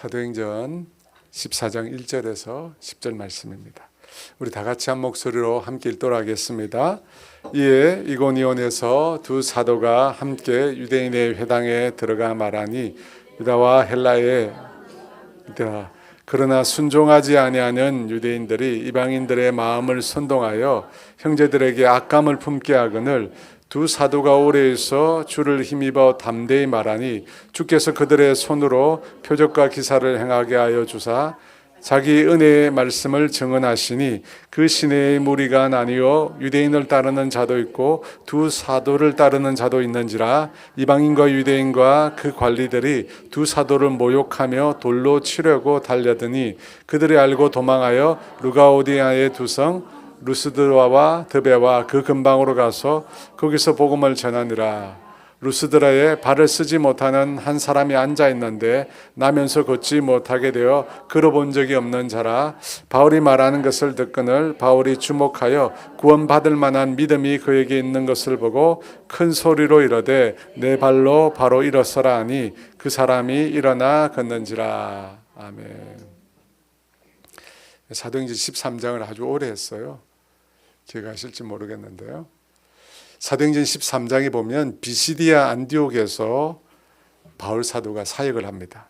사도행전 14장 1절에서 10절 말씀입니다. 우리 다 같이 한 목소리로 함께 읽도록 하겠습니다. 이에 이고니온에서 두 사도가 함께 유대인의 회당에 들어가 말하니 유다와 헬라의 그러나 순종하지 아니하는 유대인들이 이방인들의 마음을 선동하여 형제들에게 악감을 품게 하거늘 두 사도가 오래 있어 주를 힘입어 담대히 말하니 주께서 그들의 손으로 표적과 기사를 행하게 하여 주사 자기 은혜의 말씀을 증언하시니 그 시내의 무리가 나뉘어 유대인을 따르는 자도 있고 두 사도를 따르는 자도 있는지라 이방인과 유대인과 그 관리들이 두 사도를 모욕하며 돌로 치려고 달려드니 그들이 알고 도망하여 루가오디아의 두 성 루스드라와 드베와 그 근방으로 가서 거기서 복음을 전하니라. 루스드라에 발을 쓰지 못하는 한 사람이 앉아 있는데 나면서 걷지 못하게 되어 걸어본 적이 없는 자라. 바울이 말하는 것을 듣거늘 바울이 주목하여 구원받을 만한 믿음이 그에게 있는 것을 보고 큰 소리로 이르되 내 발로 바로 일어서라 하니 그 사람이 일어나 걷는지라. 아멘. 사도행전 13장을 아주 오래 했어요. 기억하실지 모르겠는데요. 사도행전 13장에 보면 비시디아 안디옥에서 바울 사도가 사역을 합니다.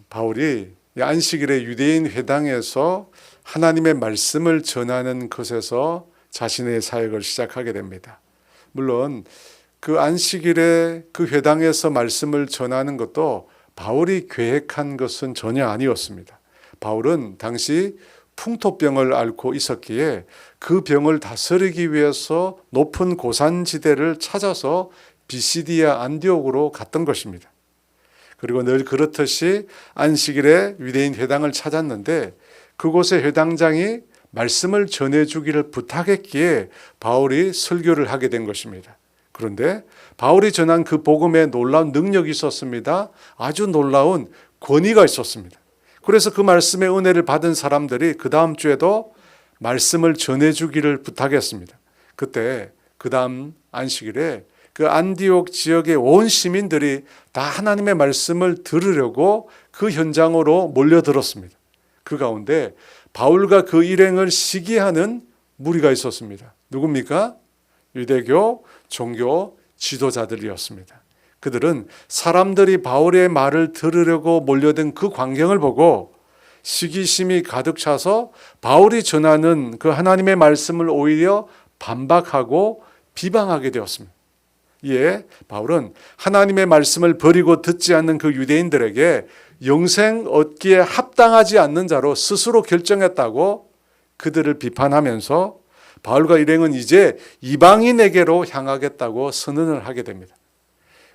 바울이 안식일에 유대인 회당에서 하나님의 말씀을 전하는 것에서 자신의 사역을 시작하게 됩니다. 물론 그 안식일에 그 회당에서 말씀을 전하는 것도 바울이 계획한 것은 전혀 아니었습니다. 바울은 당시 풍토병을 앓고 있었기에 그 병을 다스리기 위해서 높은 고산지대를 찾아서 비시디아 안디옥으로 갔던 것입니다. 그리고 늘 그렇듯이 안식일에 유대인 회당을 찾았는데 그곳의 회당장이 말씀을 전해주기를 부탁했기에 바울이 설교를 하게 된 것입니다. 그런데 바울이 전한 그 복음에 놀라운 능력이 있었습니다. 아주 놀라운 권위가 있었습니다. 그래서 그 말씀의 은혜를 받은 사람들이 그 다음 주에도 말씀을 전해주기를 부탁했습니다. 그때 그 다음 안식일에 그 안디옥 지역의 온 시민들이 다 하나님의 말씀을 들으려고 그 현장으로 몰려들었습니다. 그 가운데 바울과 그 일행을 시기하는 무리가 있었습니다. 누굽니까? 유대교 종교 지도자들이었습니다. 그들은 사람들이 바울의 말을 들으려고 몰려든 그 광경을 보고 시기심이 가득 차서 바울이 전하는 그 하나님의 말씀을 오히려 반박하고 비방하게 되었습니다. 이에 바울은 하나님의 말씀을 버리고 듣지 않는 그 유대인들에게 영생 얻기에 합당하지 않는 자로 스스로 결정했다고 그들을 비판하면서 바울과 일행은 이제 이방인에게로 향하겠다고 선언을 하게 됩니다.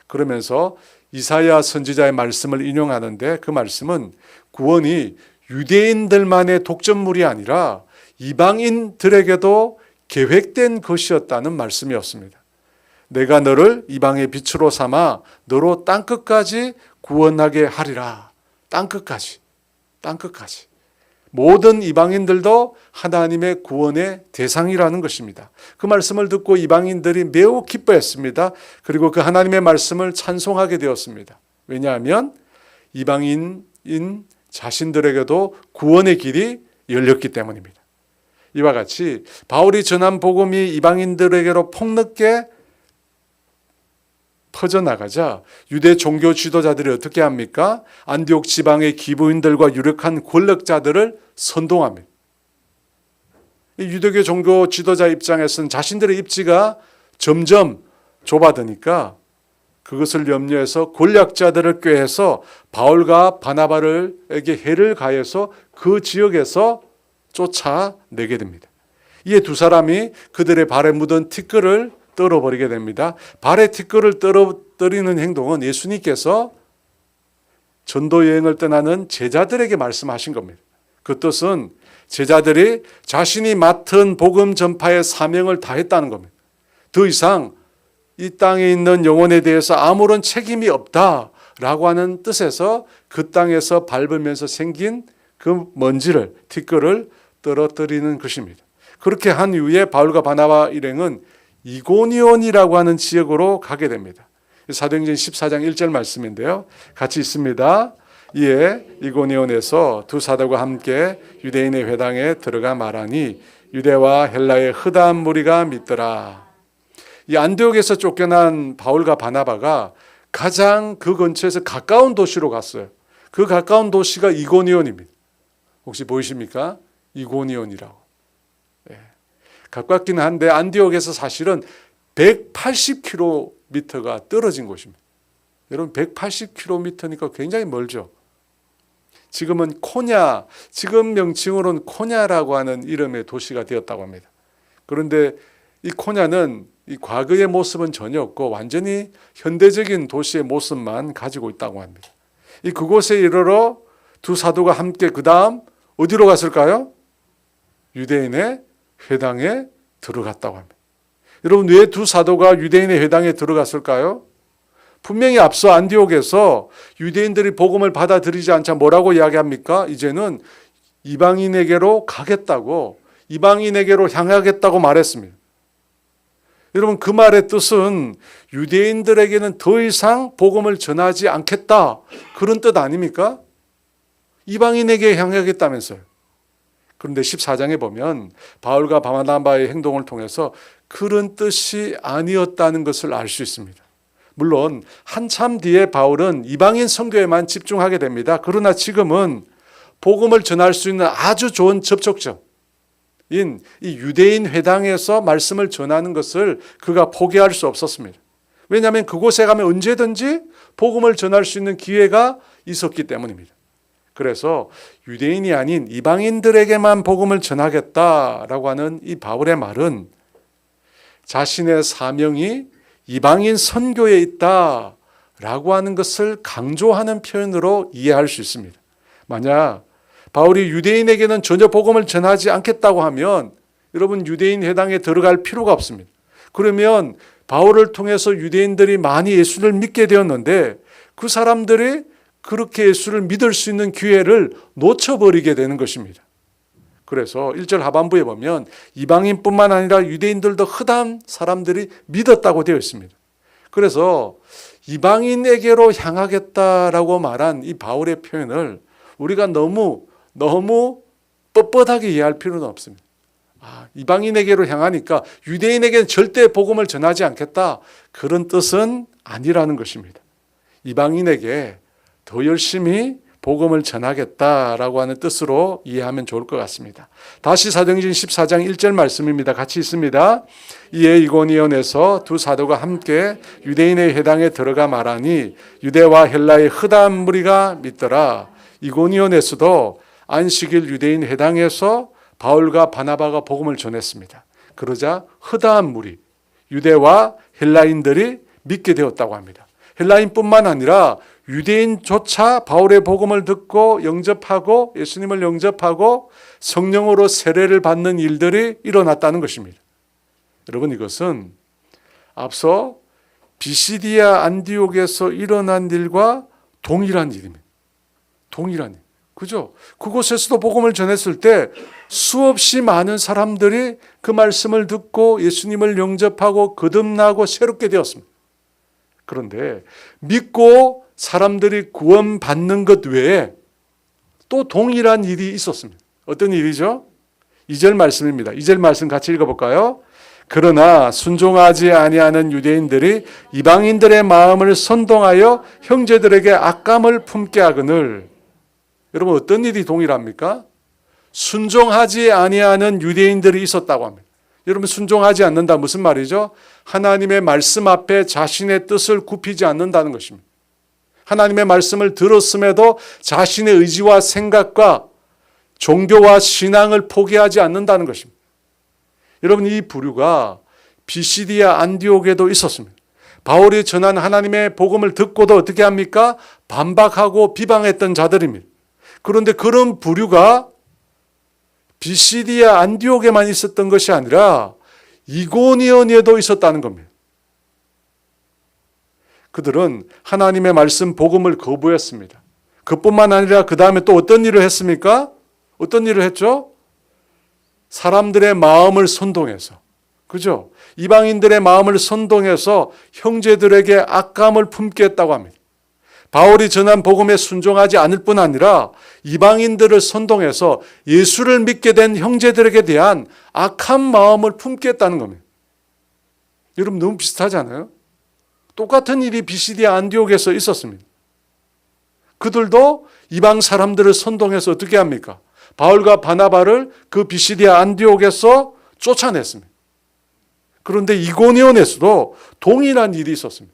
그러면서 이사야 선지자의 말씀을 인용하는데 그 말씀은 구원이 유대인들만의 독점물이 아니라 이방인들에게도 계획된 것이었다는 말씀이었습니다. 내가 너를 이방의 빛으로 삼아 너로 땅끝까지 구원하게 하리라. 땅끝까지. 모든 이방인들도 하나님의 구원의 대상이라는 것입니다. 그 말씀을 듣고 이방인들이 매우 기뻐했습니다. 그리고 그 하나님의 말씀을 찬송하게 되었습니다. 왜냐하면 이방인인 자신들에게도 구원의 길이 열렸기 때문입니다. 이와 같이 바울이 전한 복음이 이방인들에게로 폭넓게 퍼져나가자 유대 종교 지도자들이 어떻게 합니까? 안디옥 지방의 기부인들과 유력한 권력자들을 선동합니다. 유대교 종교 지도자 입장에서는 자신들의 입지가 점점 좁아드니까 그것을 염려해서 권력자들을 꾀해서 바울과 바나바에게 해를 가해서 그 지역에서 쫓아내게 됩니다. 이에 두 사람이 그들의 발에 묻은 티끌을 떨어버리게 됩니다. 발에 티끌을 떨어뜨리는 행동은 예수님께서 전도 여행을 떠나는 제자들에게 말씀하신 겁니다. 그 뜻은 제자들이 자신이 맡은 복음 전파의 사명을 다했다는 겁니다. 더 이상 이 땅에 있는 영혼에 대해서 아무런 책임이 없다라고 하는 뜻에서 그 땅에서 밟으면서 생긴 그 먼지를, 티끌을 떨어뜨리는 것입니다. 그렇게 한 이후에 바울과 바나바 일행은 이고니온이라고 하는 지역으로 가게 됩니다. 사도행전 14장 1절 말씀인데요. 같이 있습니다. 이에 이고니온에서 두 사도가 함께 유대인의 회당에 들어가 말하니 유대와 헬라의 허다한 무리가 믿더라. 이 안디옥에서 쫓겨난 바울과 바나바가 가장 그 근처에서 가까운 도시로 갔어요. 그 가까운 도시가 이고니온입니다. 혹시 보이십니까? 이고니온이라고. 가깝기는 한데 안디옥에서 사실은 180km가 떨어진 곳입니다. 여러분 180km니까 굉장히 멀죠. 지금은 코냐, 지금 명칭으로는 코냐라고 하는 이름의 도시가 되었다고 합니다. 그런데 이 코냐는 이 과거의 모습은 전혀 없고 완전히 현대적인 도시의 모습만 가지고 있다고 합니다. 이 그곳에 이르러 두 사도가 함께 그 다음 어디로 갔을까요? 유대인의 회당에 들어갔다고 합니다. 여러분 왜 두 사도가 유대인의 회당에 들어갔을까요? 분명히 앞서 안디옥에서 유대인들이 복음을 받아들이지 않자 뭐라고 이야기합니까? 이제는 이방인에게로 가겠다고, 이방인에게로 향하겠다고 말했습니다. 여러분 그 말의 뜻은 유대인들에게는 더 이상 복음을 전하지 않겠다, 그런 뜻 아닙니까? 이방인에게 향하겠다면서요. 그런데 14장에 보면 바울과 바나바의 행동을 통해서 그런 뜻이 아니었다는 것을 알 수 있습니다. 물론 한참 뒤에 바울은 이방인 선교에만 집중하게 됩니다. 그러나 지금은 복음을 전할 수 있는 아주 좋은 접촉점인 이 유대인 회당에서 말씀을 전하는 것을 그가 포기할 수 없었습니다. 왜냐하면 그곳에 가면 언제든지 복음을 전할 수 있는 기회가 있었기 때문입니다. 그래서 유대인이 아닌 이방인들에게만 복음을 전하겠다라고 하는 이 바울의 말은 자신의 사명이 이방인 선교에 있다라고 하는 것을 강조하는 표현으로 이해할 수 있습니다. 만약 바울이 유대인에게는 전혀 복음을 전하지 않겠다고 하면 여러분 유대인 회당에 들어갈 필요가 없습니다. 그러면 바울을 통해서 유대인들이 많이 예수를 믿게 되었는데 그 사람들이 그렇게 예수를 믿을 수 있는 기회를 놓쳐버리게 되는 것입니다. 그래서 1절 하반부에 보면 이방인뿐만 아니라 유대인들도 허다한 사람들이 믿었다고 되어 있습니다. 그래서 이방인에게로 향하겠다라고 말한 이 바울의 표현을 우리가 너무 뻣뻣하게 이해할 필요는 없습니다. 이방인에게로 향하니까 유대인에게는 절대 복음을 전하지 않겠다, 그런 뜻은 아니라는 것입니다. 이방인에게 더 열심히 복음을 전하겠다라고 하는 뜻으로 이해하면 좋을 것 같습니다. 다시 사도행전 14장 1절 말씀입니다. 같이 있습니다. 이에 이고니온에서 두 사도가 함께 유대인의 회당에 들어가 말하니 유대와 헬라의 허다한 무리가 믿더라. 이고니온에서도 안식일 유대인 회당에서 바울과 바나바가 복음을 전했습니다. 그러자 허다한 무리, 유대와 헬라인들이 믿게 되었다고 합니다. 헬라인뿐만 아니라 유대인조차 바울의 복음을 듣고 영접하고 예수님을 영접하고 성령으로 세례를 받는 일들이 일어났다는 것입니다. 여러분 이것은 앞서 비시디아 안디옥에서 일어난 일과 동일한 일입니다. 동일한 일. 그죠? 그곳에서도 복음을 전했을 때 수없이 많은 사람들이 그 말씀을 듣고 예수님을 영접하고 거듭나고 새롭게 되었습니다. 그런데 믿고 사람들이 구원받는 것 외에 또 동일한 일이 있었습니다. 어떤 일이죠? 2절 말씀입니다. 2절 말씀 같이 읽어볼까요? 그러나 순종하지 아니하는 유대인들이 이방인들의 마음을 선동하여 형제들에게 악감을 품게 하거늘. 여러분 어떤 일이 동일합니까? 순종하지 아니하는 유대인들이 있었다고 합니다. 여러분 순종하지 않는다 무슨 말이죠? 하나님의 말씀 앞에 자신의 뜻을 굽히지 않는다는 것입니다. 하나님의 말씀을 들었음에도 자신의 의지와 생각과 종교와 신앙을 포기하지 않는다는 것입니다. 여러분 이 부류가 비시디아 안디옥에도 있었습니다. 바울이 전한 하나님의 복음을 듣고도 어떻게 합니까? 반박하고 비방했던 자들입니다. 그런데 그런 부류가 비시디아 안디옥에만 있었던 것이 아니라 이고니온에도 있었다는 겁니다. 그들은 하나님의 말씀 복음을 거부했습니다. 그뿐만 아니라 그 다음에 또 어떤 일을 했습니까? 어떤 일을 했죠? 사람들의 마음을 선동해서, 그죠? 이방인들의 마음을 선동해서 형제들에게 악감을 품게 했다고 합니다. 바울이 전한 복음에 순종하지 않을 뿐 아니라 이방인들을 선동해서 예수를 믿게 된 형제들에게 대한 악한 마음을 품게 했다는 겁니다. 여러분 너무 비슷하지 않아요? 똑같은 일이 비시디아 안디옥에서 있었습니다. 그들도 이방 사람들을 선동해서 어떻게 합니까? 바울과 바나바를 그 비시디아 안디옥에서 쫓아냈습니다. 그런데 이고니온에서도 동일한 일이 있었습니다.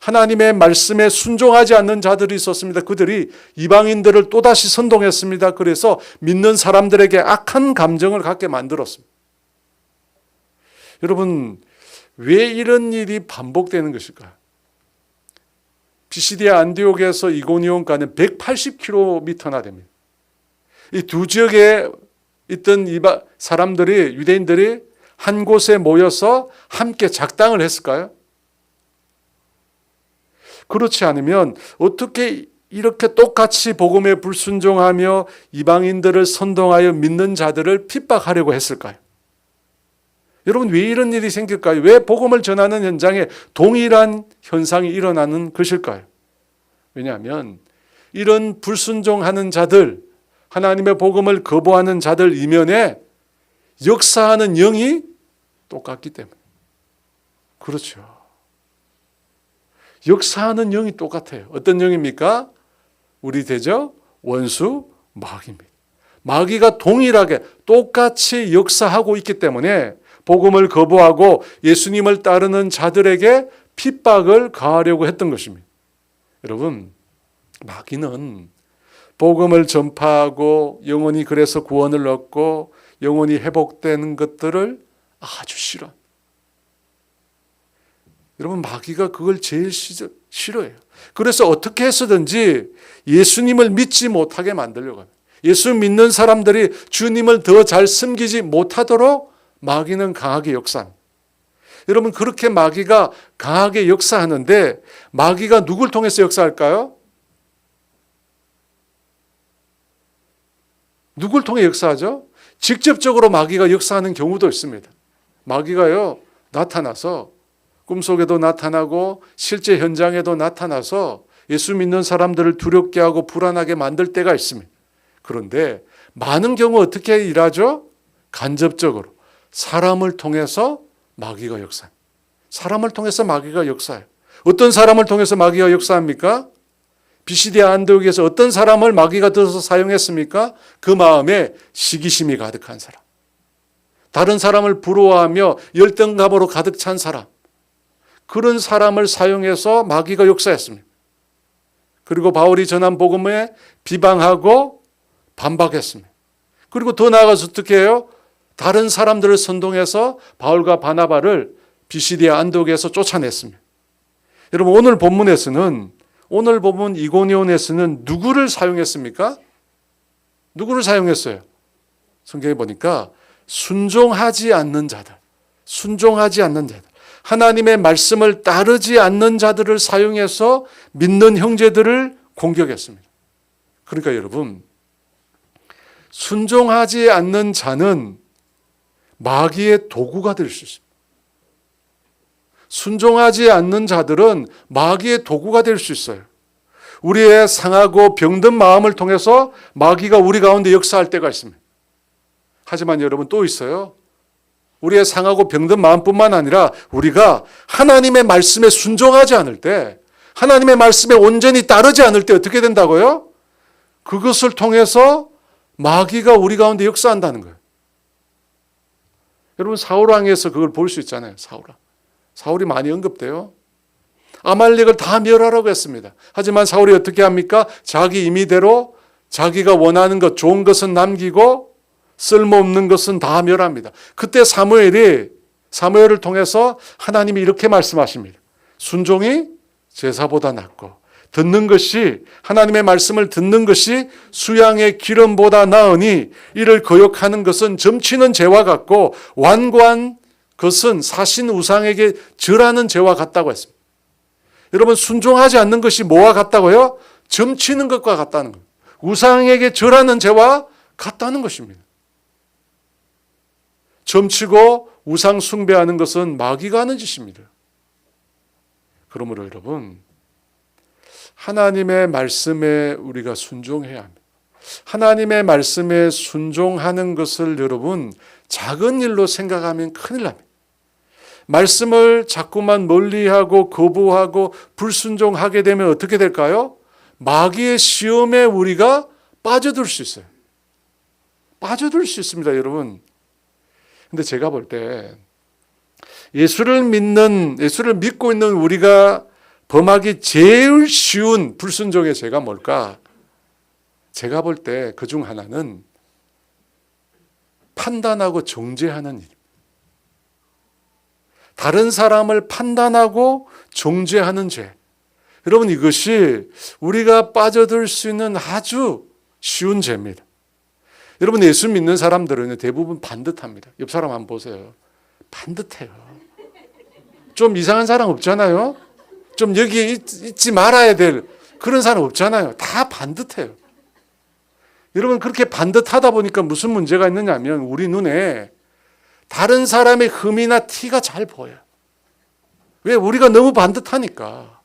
하나님의 말씀에 순종하지 않는 자들이 있었습니다. 그들이 이방인들을 또다시 선동했습니다. 그래서 믿는 사람들에게 악한 감정을 갖게 만들었습니다. 여러분, 왜 이런 일이 반복되는 것일까요? 비시디아 안디옥에서 이고니온까지는 180km나 됩니다. 이 두 지역에 있던 사람들이, 유대인들이 한 곳에 모여서 함께 작당을 했을까요? 그렇지 않으면 어떻게 이렇게 똑같이 복음에 불순종하며 이방인들을 선동하여 믿는 자들을 핍박하려고 했을까요? 여러분 왜 이런 일이 생길까요? 왜 복음을 전하는 현장에 동일한 현상이 일어나는 것일까요? 왜냐하면 이런 불순종하는 자들, 하나님의 복음을 거부하는 자들 이면에 역사하는 영이 똑같기 때문에. 그렇죠. 역사하는 영이 똑같아요. 어떤 영입니까? 우리 대적 원수 마귀입니다. 마귀가 동일하게 똑같이 역사하고 있기 때문에 복음을 거부하고 예수님을 따르는 자들에게 핍박을 가하려고 했던 것입니다. 여러분, 마귀는 복음을 전파하고 영혼이 그래서 구원을 얻고 영혼이 회복되는 것들을 아주 싫어합니다. 여러분, 마귀가 그걸 제일 싫어해요. 그래서 어떻게 해서든지 예수님을 믿지 못하게 만들려고 합니다. 예수 믿는 사람들이 주님을 더 잘 섬기지 못하도록 마귀는 강하게 역사합니다. 여러분, 그렇게 마귀가 강하게 역사하는데 마귀가 누굴 통해서 역사할까요? 누굴 통해 역사하죠? 직접적으로 마귀가 역사하는 경우도 있습니다. 마귀가요, 나타나서 꿈속에도 나타나고 실제 현장에도 나타나서 예수 믿는 사람들을 두렵게 하고 불안하게 만들 때가 있습니다. 그런데 많은 경우 어떻게 일하죠? 간접적으로 사람을 통해서 마귀가 역사합니다. 사람을 통해서 마귀가 역사해요. 어떤 사람을 통해서 마귀가 역사합니까? 비시디아 안디옥에서 어떤 사람을 마귀가 들어서 사용했습니까? 그 마음에 시기심이 가득한 사람, 다른 사람을 부러워하며 열등감으로 가득 찬 사람, 그런 사람을 사용해서 마귀가 역사했습니다. 그리고 바울이 전한 복음에 비방하고 반박했습니다. 그리고 더 나아가서 어떻게 해요? 다른 사람들을 선동해서 바울과 바나바를 비시디아 안디옥에서 쫓아냈습니다. 여러분, 오늘 본문에서는, 오늘 본문 이고니온에서는 누구를 사용했습니까? 누구를 사용했어요? 성경에 보니까 순종하지 않는 자들, 순종하지 않는 자들, 하나님의 말씀을 따르지 않는 자들을 사용해서 믿는 형제들을 공격했습니다. 그러니까 여러분, 순종하지 않는 자는 마귀의 도구가 될 수 있습니다. 순종하지 않는 자들은 마귀의 도구가 될 수 있어요. 우리의 상하고 병든 마음을 통해서 마귀가 우리 가운데 역사할 때가 있습니다. 하지만 여러분 또 있어요. 우리의 상하고 병든 마음뿐만 아니라 우리가 하나님의 말씀에 순종하지 않을 때, 하나님의 말씀에 온전히 따르지 않을 때 어떻게 된다고요? 그것을 통해서 마귀가 우리 가운데 역사한다는 거예요. 여러분, 사울왕에서 그걸 볼 수 있잖아요. 사울이 많이 언급돼요. 아말렉을 다 멸하라고 했습니다. 하지만 사울이 어떻게 합니까? 자기 임의대로 자기가 원하는 것, 좋은 것은 남기고 쓸모없는 것은 다 멸합니다. 그때 사무엘을 통해서 하나님이 이렇게 말씀하십니다. 순종이 제사보다 낫고 듣는 것이, 하나님의 말씀을 듣는 것이 수양의 기름보다 나으니 이를 거역하는 것은 점치는 죄와 같고 완고한 것은 사신 우상에게 절하는 죄와 같다고 했습니다. 여러분, 순종하지 않는 것이 뭐와 같다고요? 점치는 것과 같다는 거예요. 우상에게 절하는 죄와 같다는 것입니다. 점치고 우상 숭배하는 것은 마귀가 하는 짓입니다. 그러므로 여러분, 하나님의 말씀에 우리가 순종해야 합니다. 하나님의 말씀에 순종하는 것을 여러분 작은 일로 생각하면 큰일 납니다. 말씀을 자꾸만 멀리하고 거부하고 불순종하게 되면 어떻게 될까요? 마귀의 시험에 우리가 빠져들 수 있어요. 빠져들 수 있습니다, 여러분. 근데 제가 볼 때 예수를 믿고 있는 우리가 범하기 제일 쉬운 불순종의 죄가 뭘까? 제가 볼 때 그 중 하나는 판단하고 정죄하는 일. 다른 사람을 판단하고 정죄하는 죄. 여러분, 이것이 우리가 빠져들 수 있는 아주 쉬운 죄입니다. 여러분, 예수 믿는 사람들은 대부분 반듯합니다. 옆 사람 한번 보세요. 반듯해요. 좀 이상한 사람 없잖아요. 좀 여기에 있지 말아야 될 그런 사람 없잖아요. 다 반듯해요. 여러분, 그렇게 반듯하다 보니까 무슨 문제가 있느냐면 우리 눈에 다른 사람의 흠이나 티가 잘 보여요. 왜? 우리가 너무 반듯하니까.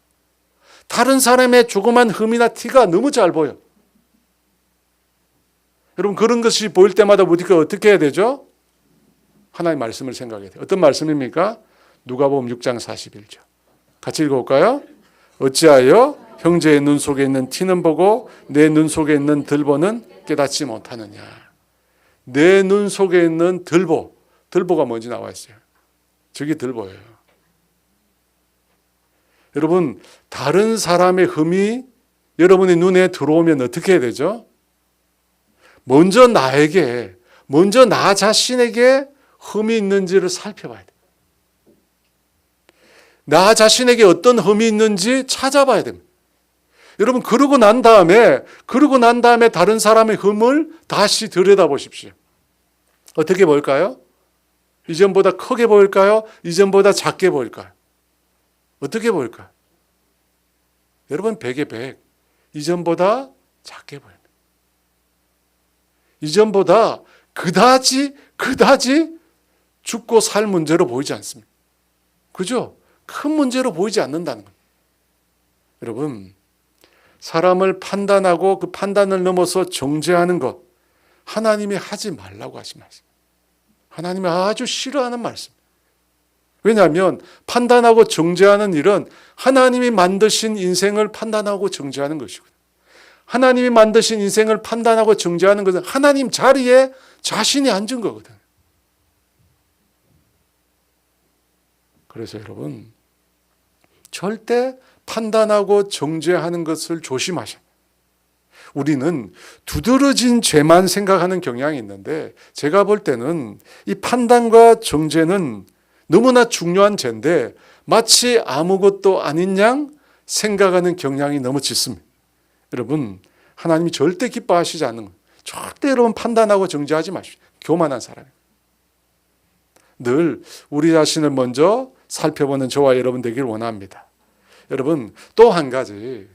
다른 사람의 조그만 흠이나 티가 너무 잘 보여. 여러분, 그런 것이 보일 때마다 우리가 어떻게 해야 되죠? 하나님의 말씀을 생각해야 돼요. 어떤 말씀입니까? 누가복음 6장 41절. 같이 읽어볼까요? 어찌하여 형제의 눈 속에 있는 티는 보고 내 눈 속에 있는 들보는 깨닫지 못하느냐. 내 눈 속에 있는 들보. 들보가 뭔지 나와 있어요. 저게 들보예요. 여러분, 다른 사람의 흠이 여러분의 눈에 들어오면 어떻게 해야 되죠? 먼저 나 자신에게 흠이 있는지를 살펴봐야 돼요. 나 자신에게 어떤 흠이 있는지 찾아봐야 됩니다. 여러분, 그러고 난 다음에 다른 사람의 흠을 다시 들여다보십시오. 어떻게 보일까요? 이전보다 크게 보일까요? 이전보다 작게 보일까요? 어떻게 보일까요? 여러분, 100에 100. 이전보다 작게 보입니다. 이전보다 그다지 죽고 살 문제로 보이지 않습니다. 그죠? 큰 문제로 보이지 않는다는 겁니다. 여러분, 사람을 판단하고 그 판단을 넘어서 정죄하는 것, 하나님이 하지 말라고 하신 말씀. 하나님이 아주 싫어하는 말씀. 왜냐하면 판단하고 정죄하는 일은 하나님이 만드신 인생을 판단하고 정죄하는 것이거든요. 하나님이 만드신 인생을 판단하고 정죄하는 것은 하나님 자리에 자신이 앉은 거거든요. 그래서 여러분, 절대 판단하고 정죄하는 것을 조심하셔야 돼요. 우리는 두드러진 죄만 생각하는 경향이 있는데 제가 볼 때는 이 판단과 정죄는 너무나 중요한 죄인데 마치 아무것도 아닌 양 생각하는 경향이 너무 짙습니다. 여러분, 하나님이 절대 기뻐하시지 않는 거예요. 절대 여러분 판단하고 정죄하지 마십시오. 교만한 사람이에요. 늘 우리 자신을 먼저 살펴보는 저와 여러분 되길 원합니다. 여러분, 또 한 가지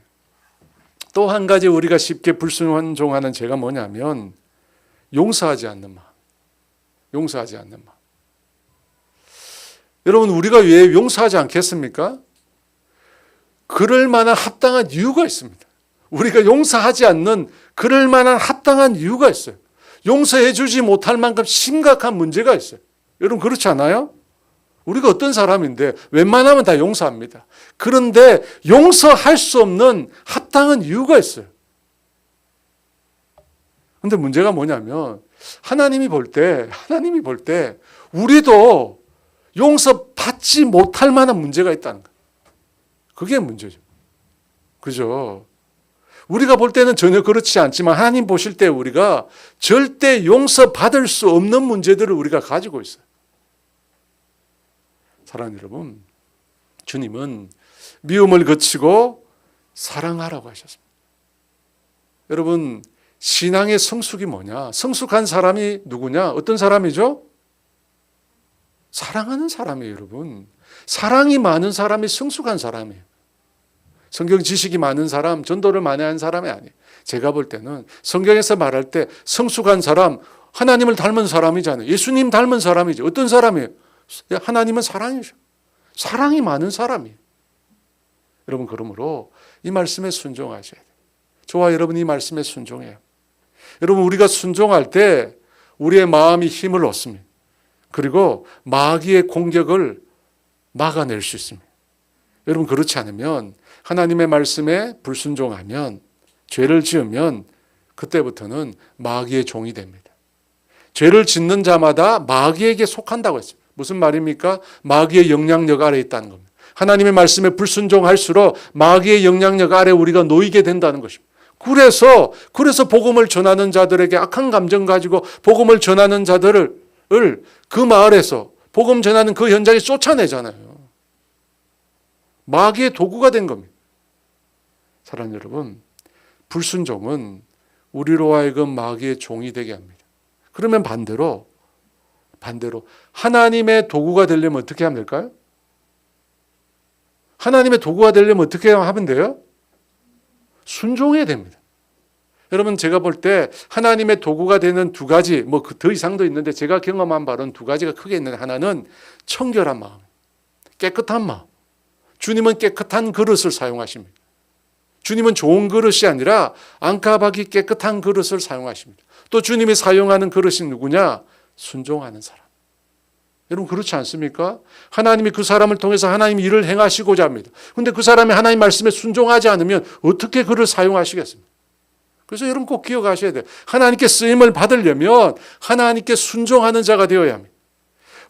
우리가 쉽게 불순종하는 죄가 뭐냐면 용서하지 않는 마음. 용서하지 않는 마음. 여러분, 우리가 왜 용서하지 않겠습니까? 그럴 만한 합당한 이유가 있습니다. 우리가 용서하지 않는 그럴 만한 합당한 이유가 있어요. 용서해 주지 못할 만큼 심각한 문제가 있어요. 여러분, 그렇지 않아요? 우리가 어떤 사람인데 웬만하면 다 용서합니다. 그런데 용서할 수 없는 합당한 이유가 있어요. 그런데 문제가 뭐냐면 하나님이 볼 때 우리도 용서받지 못할 만한 문제가 있다는 거예요. 그게 문제죠. 그죠? 우리가 볼 때는 전혀 그렇지 않지만 하나님 보실 때 우리가 절대 용서받을 수 없는 문제들을 우리가 가지고 있어요. 사랑하는 여러분, 주님은 미움을 거치고 사랑하라고 하셨습니다. 여러분, 신앙의 성숙이 뭐냐? 성숙한 사람이 누구냐? 어떤 사람이죠? 사랑하는 사람이에요, 여러분. 사랑이 많은 사람이 성숙한 사람이에요. 성경 지식이 많은 사람, 전도를 많이 하는 사람이 아니에요. 제가 볼 때는 성경에서 말할 때 성숙한 사람, 하나님을 닮은 사람이잖아요. 예수님 닮은 사람이죠. 어떤 사람이에요? 하나님은 사랑이죠. 사랑이 많은 사람이에요. 여러분, 그러므로 이 말씀에 순종하셔야 돼요. 저와 여러분이 이 말씀에 순종해요. 여러분, 우리가 순종할 때 우리의 마음이 힘을 얻습니다. 그리고 마귀의 공격을 막아낼 수 있습니다. 여러분, 그렇지 않으면, 하나님의 말씀에 불순종하면, 죄를 지으면 그때부터는 마귀의 종이 됩니다. 죄를 짓는 자마다 마귀에게 속한다고 했습니다. 무슨 말입니까? 마귀의 영향력 아래에 있다는 겁니다. 하나님의 말씀에 불순종할수록 마귀의 영향력 아래 우리가 놓이게 된다는 것입니다. 그래서 복음을 전하는 자들에게 악한 감정 가지고 복음을 전하는 자들을 그 마을에서 복음 전하는 그 현장에 쫓아내잖아요. 마귀의 도구가 된 겁니다. 사랑하는 여러분, 불순종은 우리로 하여금 마귀의 종이 되게 합니다. 그러면 반대로 하나님의 도구가 되려면 어떻게 하면 될까요? 하나님의 도구가 되려면 어떻게 하면 돼요? 순종해야 됩니다. 여러분, 제가 볼 때 하나님의 도구가 되는 두 가지, 더 이상도 있는데 제가 경험한 바로는 두 가지가 크게 있는데, 하나는 청결한 마음, 깨끗한 마음. 주님은 깨끗한 그릇을 사용하십니다. 주님은 좋은 그릇이 아니라 앙카박이 깨끗한 그릇을 사용하십니다. 또 주님이 사용하는 그릇이 누구냐? 순종하는 사람. 여러분, 그렇지 않습니까? 하나님이 그 사람을 통해서 하나님 일을 행하시고자 합니다. 그런데 그 사람이 하나님 말씀에 순종하지 않으면 어떻게 그를 사용하시겠습니까? 그래서 여러분 꼭 기억하셔야 돼요. 하나님께 쓰임을 받으려면 하나님께 순종하는 자가 되어야 합니다.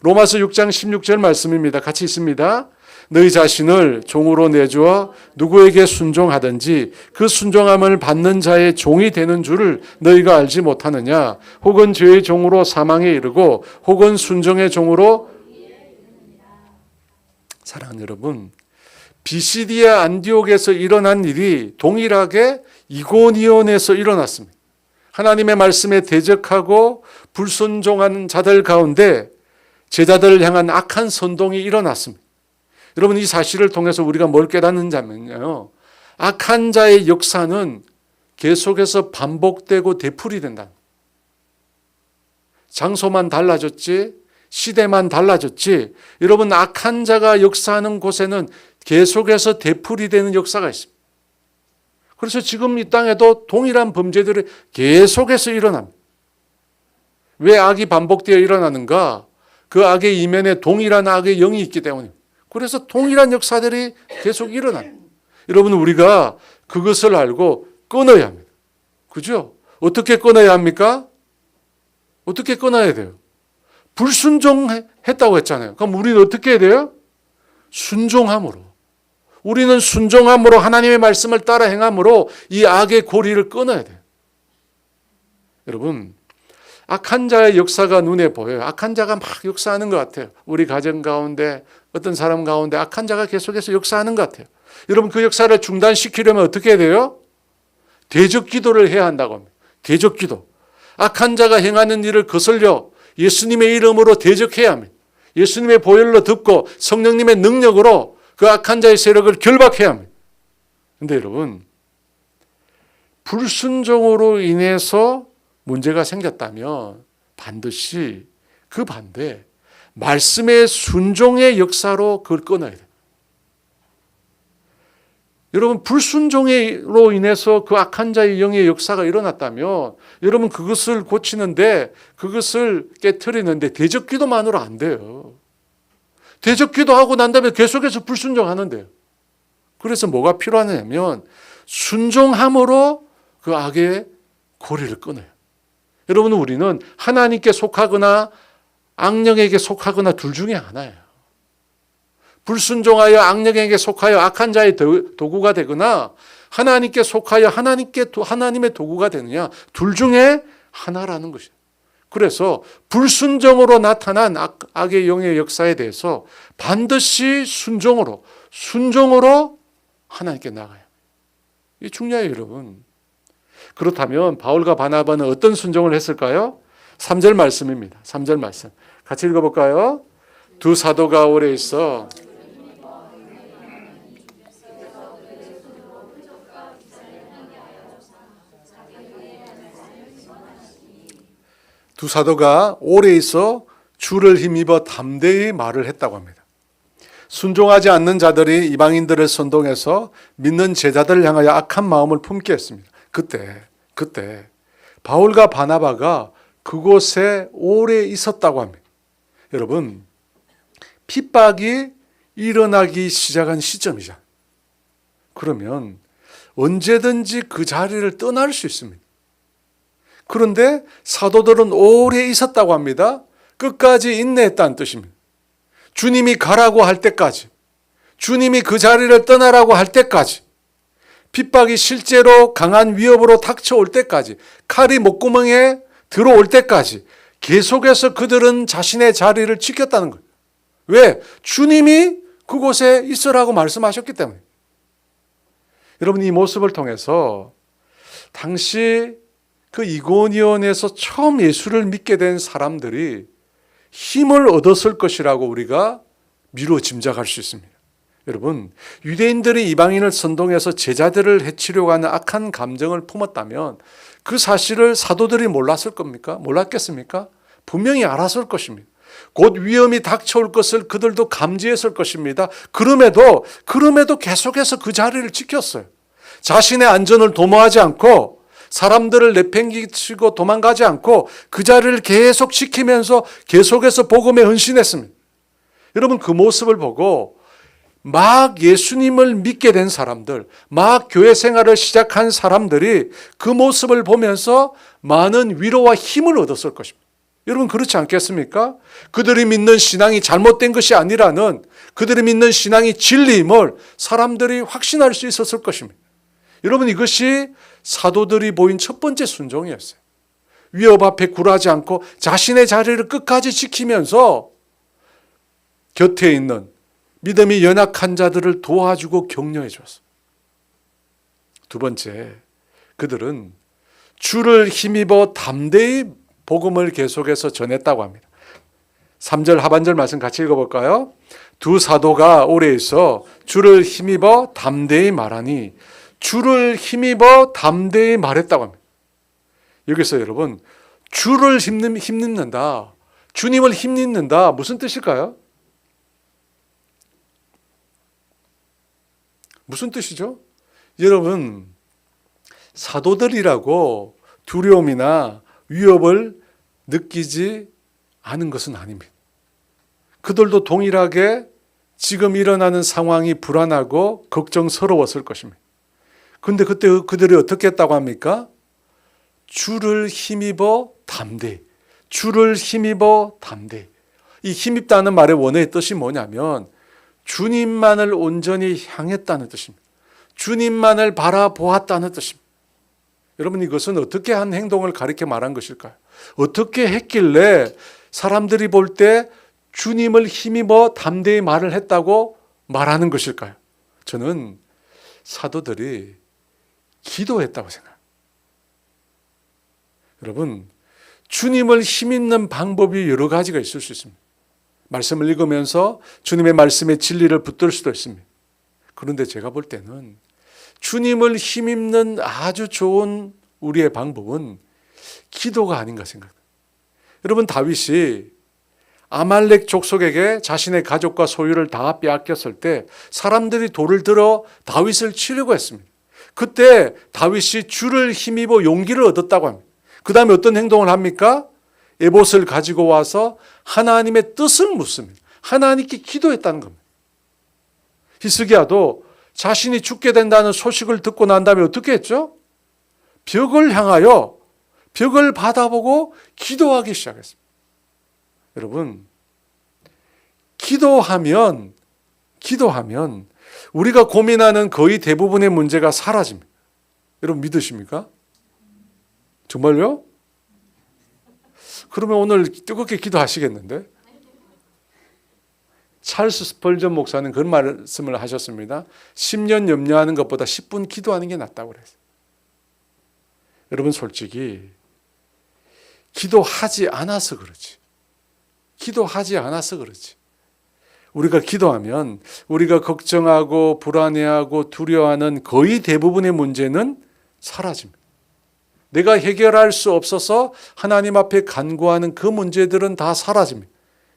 로마서 6장 16절 말씀입니다. 같이 있습니다. 너희 자신을 종으로 내주어 누구에게 순종하든지 그 순종함을 받는 자의 종이 되는 줄을 너희가 알지 못하느냐? 혹은 죄의 종으로 사망에 이르고 혹은 순종의 종으로. 사랑하는 여러분, 비시디아 안디옥에서 일어난 일이 동일하게 이고니온에서 일어났습니다. 하나님의 말씀에 대적하고 불순종하는 자들 가운데 제자들을 향한 악한 선동이 일어났습니다. 여러분, 이 사실을 통해서 우리가 뭘 깨닫는냐면요, 악한 자의 역사는 계속해서 반복되고 되풀이 된다. 장소만 달라졌지, 시대만 달라졌지, 여러분, 악한 자가 역사하는 곳에는 계속해서 되풀이 되는 역사가 있습니다. 그래서 지금 이 땅에도 동일한 범죄들이 계속해서 일어납니다. 왜 악이 반복되어 일어나는가? 그 악의 이면에 동일한 악의 영이 있기 때문입니다. 그래서 동일한 역사들이 계속 일어납니다. 여러분, 우리가 그것을 알고 끊어야 합니다. 그죠? 어떻게 끊어야 합니까? 어떻게 끊어야 돼요? 불순종했다고 했잖아요. 그럼 우리는 어떻게 해야 돼요? 순종함으로. 우리는 순종함으로 하나님의 말씀을 따라 행함으로 이 악의 고리를 끊어야 돼요. 여러분, 악한 자의 역사가 눈에 보여요. 악한 자가 막 역사하는 것 같아요. 우리 가정 가운데, 어떤 사람 가운데 악한 자가 계속해서 역사하는 것 같아요. 여러분, 그 역사를 중단시키려면 어떻게 해야 돼요? 대적 기도를 해야 한다고 합니다. 대적 기도. 악한 자가 행하는 일을 거슬려 예수님의 이름으로 대적해야 합니다. 예수님의 보혈로 덮고 성령님의 능력으로 그 악한 자의 세력을 결박해야 합니다. 그런데 여러분, 불순종으로 인해서 문제가 생겼다면 반드시 그 반대, 말씀의 순종의 역사로 그걸 끊어야 돼요. 여러분, 불순종으로 인해서 그 악한 자의 영의 역사가 일어났다면 여러분, 그것을 고치는데, 그것을 깨트리는데 대적 기도만으로 안 돼요. 대적 기도하고 난 다음에 계속해서 불순종하는데요. 그래서 뭐가 필요하냐면 순종함으로 그 악의 고리를 끊어요. 여러분, 우리는 하나님께 속하거나 악령에게 속하거나 둘 중에 하나예요. 불순종하여 악령에게 속하여 악한 자의 도구가 되거나 하나님께 속하여 하나님의 도구가 되느냐, 둘 중에 하나라는 것이에요. 그래서 불순종으로 나타난 악의 영의 역사에 대해서 반드시 순종으로 하나님께 나가요. 이게 중요해요, 여러분. 그렇다면 바울과 바나바는 어떤 순종을 했을까요? 3절 말씀입니다. 3절 말씀. 같이 읽어볼까요? 두 사도가 오래 있어 주를 힘입어 담대히 말을 했다고 합니다. 순종하지 않는 자들이 이방인들을 선동해서 믿는 제자들을 향하여 악한 마음을 품게 했습니다. 그때 바울과 바나바가 그곳에 오래 있었다고 합니다. 여러분, 핍박이 일어나기 시작한 시점이죠. 그러면 언제든지 그 자리를 떠날 수 있습니다. 그런데 사도들은 오래 있었다고 합니다. 끝까지 인내했다는 뜻입니다. 주님이 가라고 할 때까지, 주님이 그 자리를 떠나라고 할 때까지, 핍박이 실제로 강한 위협으로 닥쳐올 때까지, 칼이 목구멍에 들어올 때까지 계속해서 그들은 자신의 자리를 지켰다는 거예요. 왜? 주님이 그곳에 있으라고 말씀하셨기 때문에. 여러분, 이 모습을 통해서 당시 그 이고니온에서 처음 예수를 믿게 된 사람들이 힘을 얻었을 것이라고 우리가 미루어 짐작할 수 있습니다. 여러분, 유대인들이 이방인을 선동해서 제자들을 해치려고 하는 악한 감정을 품었다면 그 사실을 사도들이 몰랐을 겁니까? 몰랐겠습니까? 분명히 알았을 것입니다. 곧 위험이 닥쳐올 것을 그들도 감지했을 것입니다. 그럼에도 계속해서 그 자리를 지켰어요. 자신의 안전을 도모하지 않고, 사람들을 내팽개치고 도망가지 않고 그 자리를 계속 지키면서 계속해서 복음에 헌신했습니다. 여러분, 그 모습을 보고 막 예수님을 믿게 된 사람들, 막 교회 생활을 시작한 사람들이 그 모습을 보면서 많은 위로와 힘을 얻었을 것입니다. 여러분, 그렇지 않겠습니까? 그들이 믿는 신앙이 잘못된 것이 아니라는, 그들이 믿는 신앙이 진리임을 사람들이 확신할 수 있었을 것입니다. 여러분, 이것이 사도들이 보인 첫 번째 순종이었어요. 위협 앞에 굴하지 않고 자신의 자리를 끝까지 지키면서 곁에 있는 믿음이 연약한 자들을 도와주고 격려해 줬어요. 두 번째, 그들은 주를 힘입어 담대히 복음을 계속해서 전했다고 합니다. 3절 하반절 말씀 같이 읽어볼까요? 두 사도가 오래 있어 주를 힘입어 담대히 말하니, 주를 힘입어 담대히 말했다고 합니다. 여기서 여러분, 주를 힘입는다, 주님을 힘입는다, 무슨 뜻일까요? 무슨 뜻이죠? 여러분, 사도들이라고 두려움이나 위협을 느끼지 않은 것은 아닙니다. 그들도 동일하게 지금 일어나는 상황이 불안하고 걱정스러웠을 것입니다. 그런데 그때 그들이 어떻게 했다고 합니까? 주를 힘입어 담대히. 주를 힘입어 담대히. 이 힘입다는 말의 원어의 뜻이 뭐냐면 주님만을 온전히 향했다는 뜻입니다. 주님만을 바라보았다는 뜻입니다. 여러분, 이것은 어떻게 한 행동을 가리켜 말한 것일까요? 어떻게 했길래 사람들이 볼 때 주님을 힘입어 담대히 말을 했다고 말하는 것일까요? 저는 사도들이 기도했다고 생각합니다. 여러분, 주님을 힘입는 방법이 여러 가지가 있을 수 있습니다. 말씀을 읽으면서 주님의 말씀의 진리를 붙들 수도 있습니다. 그런데 제가 볼 때는 주님을 힘입는 아주 좋은 우리의 방법은 기도가 아닌가 생각합니다. 여러분, 다윗이 아말렉 족속에게 자신의 가족과 소유를 다 빼앗겼을 때 사람들이 돌을 들어 다윗을 치려고 했습니다. 그때 다윗이 주를 힘입어 용기를 얻었다고 합니다. 그 다음에 어떤 행동을 합니까? 에봇을 가지고 와서 하나님의 뜻을 묻습니다. 하나님께 기도했다는 겁니다. 히스기야도 자신이 죽게 된다는 소식을 듣고 난 다음에 어떻게 했죠? 벽을 향하여 벽을 바라보고 기도하기 시작했습니다. 여러분, 기도하면 우리가 고민하는 거의 대부분의 문제가 사라집니다. 여러분, 믿으십니까? 정말요? 그러면 오늘 뜨겁게 기도하시겠는데? 찰스 스펄전 목사는 그런 말씀을 하셨습니다. 10년 염려하는 것보다 10분 기도하는 게 낫다고 그랬어요. 여러분, 솔직히 기도하지 않아서 그렇지. 우리가 기도하면 우리가 걱정하고 불안해하고 두려워하는 거의 대부분의 문제는 사라집니다. 내가 해결할 수 없어서 하나님 앞에 간구하는 그 문제들은 다 사라집니다.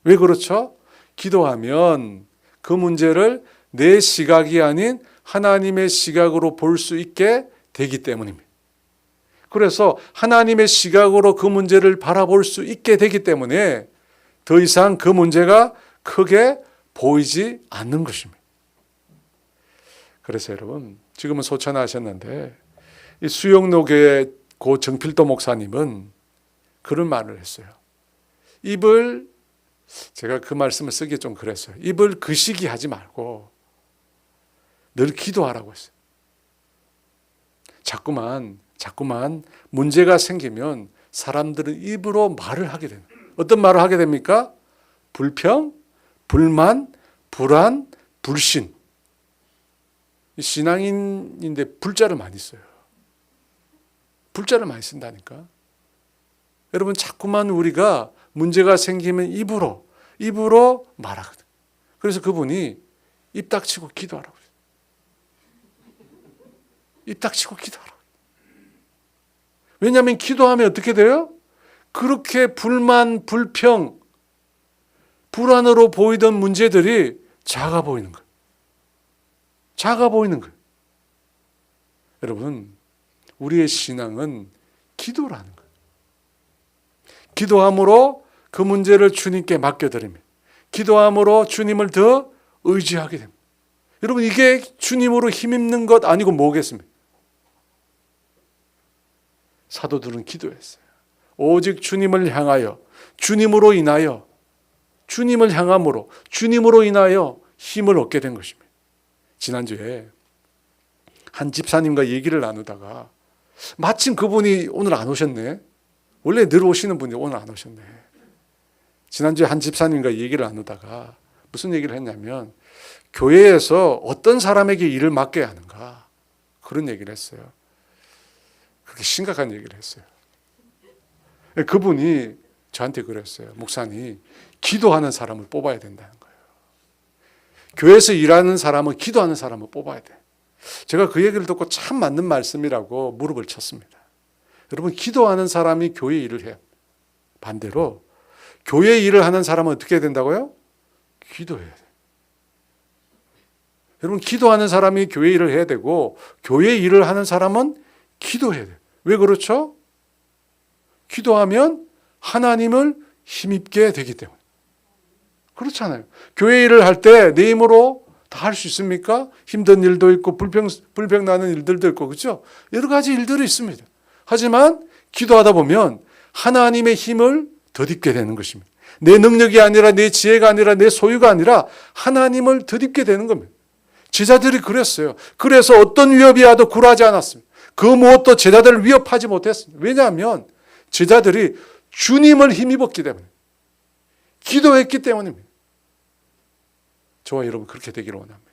왜 그렇죠? 기도하면 그 문제를 내 시각이 아닌 하나님의 시각으로 볼 수 있게 되기 때문입니다. 그래서 하나님의 시각으로 그 문제를 바라볼 수 있게 되기 때문에 더 이상 그 문제가 크게 보이지 않는 것입니다. 그래서 여러분, 지금은 소천하셨는데 이 수영로교의 고 정필도 목사님은 그런 말을 했어요. 제가 그 말씀을 쓰기 좀 그랬어요. 입을 그시기 하지 말고 늘 기도하라고 했어요. 자꾸만 문제가 생기면 사람들은 입으로 말을 하게 됩니다. 어떤 말을 하게 됩니까? 불평, 불만, 불안, 불신. 신앙인인데 불자를 많이 써요. 불자를 많이 쓴다니까. 여러분, 자꾸만 우리가 문제가 생기면 입으로 말하거든. 그래서 그분이 입 닥치고 기도하라고 했어요. 입 닥치고 기도하라고. 왜냐하면 기도하면 어떻게 돼요? 그렇게 불만, 불평, 불안으로 보이던 문제들이 작아 보이는 거예요. 작아 보이는 거예요. 여러분, 우리의 신앙은 기도라는 거예요. 기도함으로 그 문제를 주님께 맡겨드립니다. 기도함으로 주님을 더 의지하게 됩니다. 여러분, 이게 주님으로 힘입는 것 아니고 뭐겠습니까? 사도들은 기도했어요. 오직 주님을 향하여, 주님으로 인하여, 주님을 향함으로, 주님으로 인하여 힘을 얻게 된 것입니다. 지난주에 한 집사님과 얘기를 나누다가 마침 그분이 오늘 안 오셨네. 원래 늘 오시는 분이 오늘 안 오셨네. 지난주에 한 집사님과 얘기를 나누다가 무슨 얘기를 했냐면 교회에서 어떤 사람에게 일을 맡겨야 하는가, 그런 얘기를 했어요. 그렇게 심각한 얘기를 했어요. 그분이 저한테 그랬어요. 목사님, 기도하는 사람을 뽑아야 된다는 거예요. 교회에서 일하는 사람은 기도하는 사람을 뽑아야 돼. 제가 그 얘기를 듣고 참 맞는 말씀이라고 무릎을 쳤습니다. 여러분, 기도하는 사람이 교회 일을 해요. 반대로 교회 일을 하는 사람은 어떻게 해야 된다고요? 기도해야 돼요. 여러분, 기도하는 사람이 교회 일을 해야 되고 교회 일을 하는 사람은 기도해야 돼요. 왜 그렇죠? 기도하면 하나님을 힘입게 되기 때문에. 그렇잖아요. 교회 일을 할 때 내 힘으로 다 할 수 있습니까? 힘든 일도 있고 불평 나는 일들도 있고, 그렇죠? 여러 가지 일들이 있습니다. 하지만 기도하다 보면 하나님의 힘을 덧입게 되는 것입니다. 내 능력이 아니라, 내 지혜가 아니라, 내 소유가 아니라 하나님을 덧입게 되는 겁니다. 제자들이 그랬어요. 그래서 어떤 위협이 와도 굴하지 않았습니다. 그 무엇도 제자들을 위협하지 못했습니다. 왜냐하면 제자들이 주님을 힘입었기 때문에, 기도했기 때문입니다. 저와 여러분 그렇게 되기를 원합니다.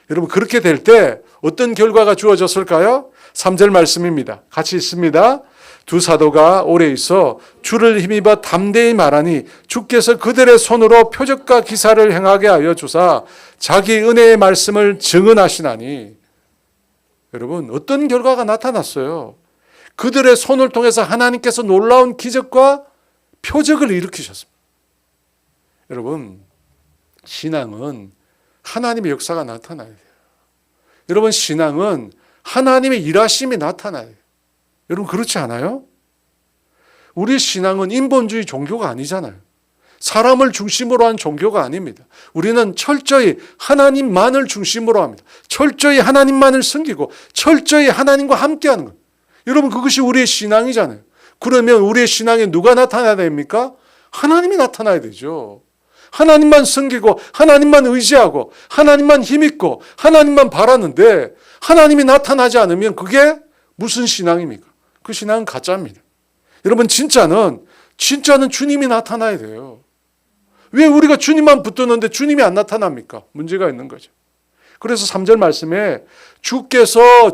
여러분, 그렇게 될 때 어떤 결과가 주어졌을까요? 3절 말씀입니다. 같이 읽습니다. 두 사도가 오래 있어 주를 힘입어 담대히 말하니 주께서 그들의 손으로 표적과 기사를 행하게 하여 주사 자기 은혜의 말씀을 증언하시나니. 여러분, 어떤 결과가 나타났어요? 그들의 손을 통해서 하나님께서 놀라운 기적과 표적을 일으키셨습니다. 여러분, 신앙은 하나님의 역사가 나타나야 돼요. 여러분, 신앙은 하나님의 일하심이 나타나야 돼요. 여러분, 그렇지 않아요? 우리 신앙은 인본주의 종교가 아니잖아요. 사람을 중심으로 한 종교가 아닙니다. 우리는 철저히 하나님만을 중심으로 합니다. 철저히 하나님만을 섬기고 철저히 하나님과 함께하는 것. 여러분, 그것이 우리의 신앙이잖아요. 그러면 우리의 신앙에 누가 나타나야 됩니까? 하나님이 나타나야 되죠. 하나님만 섬기고 하나님만 의지하고 하나님만 힘있고 하나님만 바라는데 하나님이 나타나지 않으면 그게 무슨 신앙입니까? 그 신앙은 가짜입니다. 여러분, 진짜는 주님이 나타나야 돼요. 왜 우리가 주님만 붙드는데 주님이 안 나타납니까? 문제가 있는 거죠. 그래서 3절 말씀에 주께서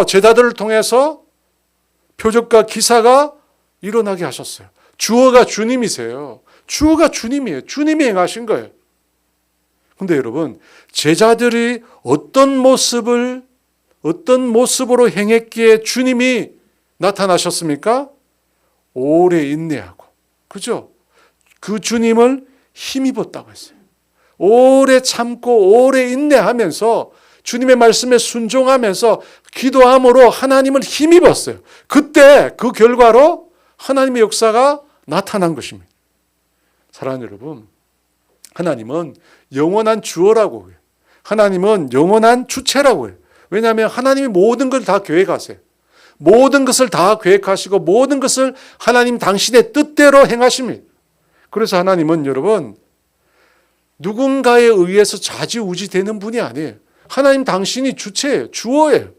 제자들을 통해서 표적과 기사가 일어나게 하셨어요. 주어가 주님이세요. 주어가 주님이에요. 주님이 행하신 거예요. 근데 여러분, 제자들이 어떤 모습으로 행했기에 주님이 나타나셨습니까? 오래 인내하고, 그죠? 그 주님을 힘입었다고 했어요. 오래 참고 오래 인내하면서 주님의 말씀에 순종하면서 기도함으로 하나님을 힘입었어요. 그때 그 결과로 하나님의 역사가 나타난 것입니다. 사랑하는 여러분, 하나님은 영원한 주어라고 해요. 하나님은 영원한 주체라고 해요. 왜냐하면 하나님이 모든 걸 다 계획하세요. 모든 것을 다 계획하시고 모든 것을 하나님 당신의 뜻대로 행하십니다. 그래서 하나님은 여러분 누군가에 의해서 좌지우지 되는 분이 아니에요. 하나님 당신이 주체예요. 주어예요.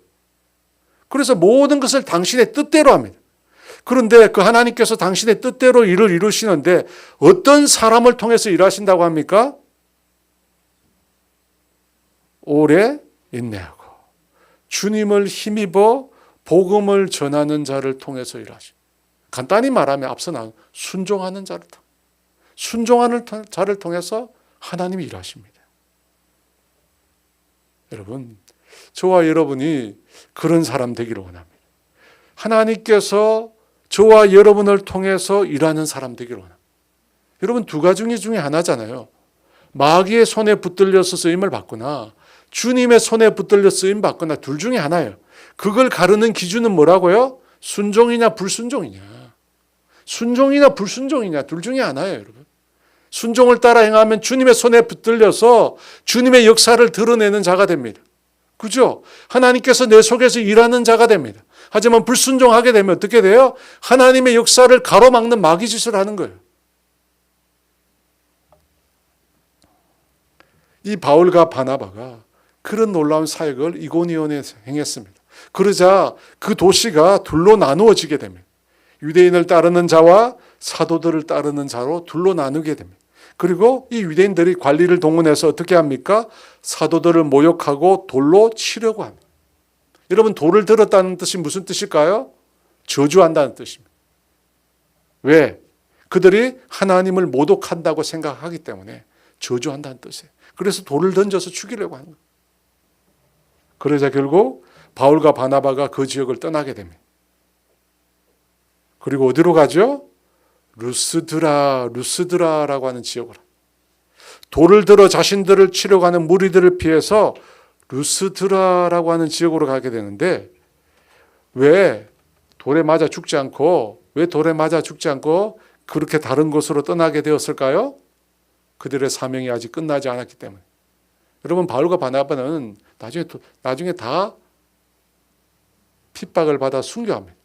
그래서 모든 것을 당신의 뜻대로 합니다. 그런데 그 하나님께서 당신의 뜻대로 일을 이루시는데 어떤 사람을 통해서 일하신다고 합니까? 오래 인내하고 주님을 힘입어 복음을 전하는 자를 통해서 일하십니다. 간단히 말하면 앞서 나온 순종하는 자를 통해서 하나님이 일하십니다. 여러분, 저와 여러분이 그런 사람 되기를 원합니다. 하나님께서 저와 여러분을 통해서 일하는 사람 되기를 원합니다. 여러분, 두 가지 중에 하나잖아요. 마귀의 손에 붙들려서 쓰임을 받거나 주님의 손에 붙들려 쓰임 받거나 둘 중에 하나예요. 그걸 가르는 기준은 뭐라고요? 순종이냐 불순종이냐. 순종이냐 불순종이냐 둘 중에 하나예요, 여러분. 순종을 따라 행하면 주님의 손에 붙들려서 주님의 역사를 드러내는 자가 됩니다. 그죠? 하나님께서 내 속에서 일하는 자가 됩니다. 하지만 불순종하게 되면 어떻게 돼요? 하나님의 역사를 가로막는 마귀짓을 하는 거예요. 이 바울과 바나바가 그런 놀라운 사역을 이고니온에서 행했습니다. 그러자 그 도시가 둘로 나누어지게 됩니다. 유대인을 따르는 자와 사도들을 따르는 자로 둘로 나누게 됩니다. 그리고 이 유대인들이 관리를 동원해서 어떻게 합니까? 사도들을 모욕하고 돌로 치려고 합니다. 여러분, 돌을 들었다는 뜻이 무슨 뜻일까요? 저주한다는 뜻입니다. 왜? 그들이 하나님을 모독한다고 생각하기 때문에 저주한다는 뜻이에요. 그래서 돌을 던져서 죽이려고 하는 거예요. 그러자 결국 바울과 바나바가 그 지역을 떠나게 됩니다. 그리고 어디로 가죠? 루스드라라고 하는 지역으로. 돌을 들어 자신들을 치려고 하는 무리들을 피해서 루스드라라고 하는 지역으로 가게 되는데 왜 돌에 맞아 죽지 않고 그렇게 다른 곳으로 떠나게 되었을까요? 그들의 사명이 아직 끝나지 않았기 때문에. 여러분, 바울과 바나바는 나중에 다 핍박을 받아 순교합니다.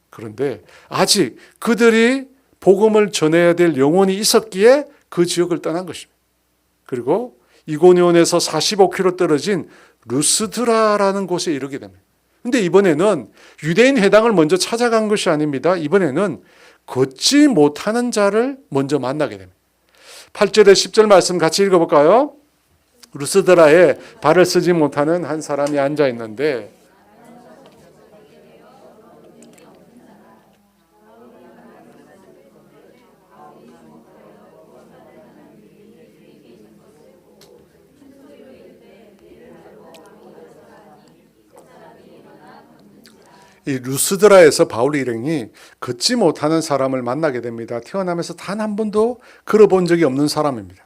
그런데 아직 그들이 복음을 전해야 될 영혼이 있었기에 그 지역을 떠난 것입니다. 그리고 이고니온에서 45km 떨어진 루스드라라는 곳에 이르게 됩니다. 그런데 이번에는 유대인 회당을 먼저 찾아간 것이 아닙니다. 이번에는 걷지 못하는 자를 먼저 만나게 됩니다. 8절에 10절 말씀 같이 읽어볼까요? 루스드라에 발을 쓰지 못하는 한 사람이 앉아 있는데 이 루스드라에서 바울 일행이 걷지 못하는 사람을 만나게 됩니다. 태어나면서 단 한 번도 걸어본 적이 없는 사람입니다.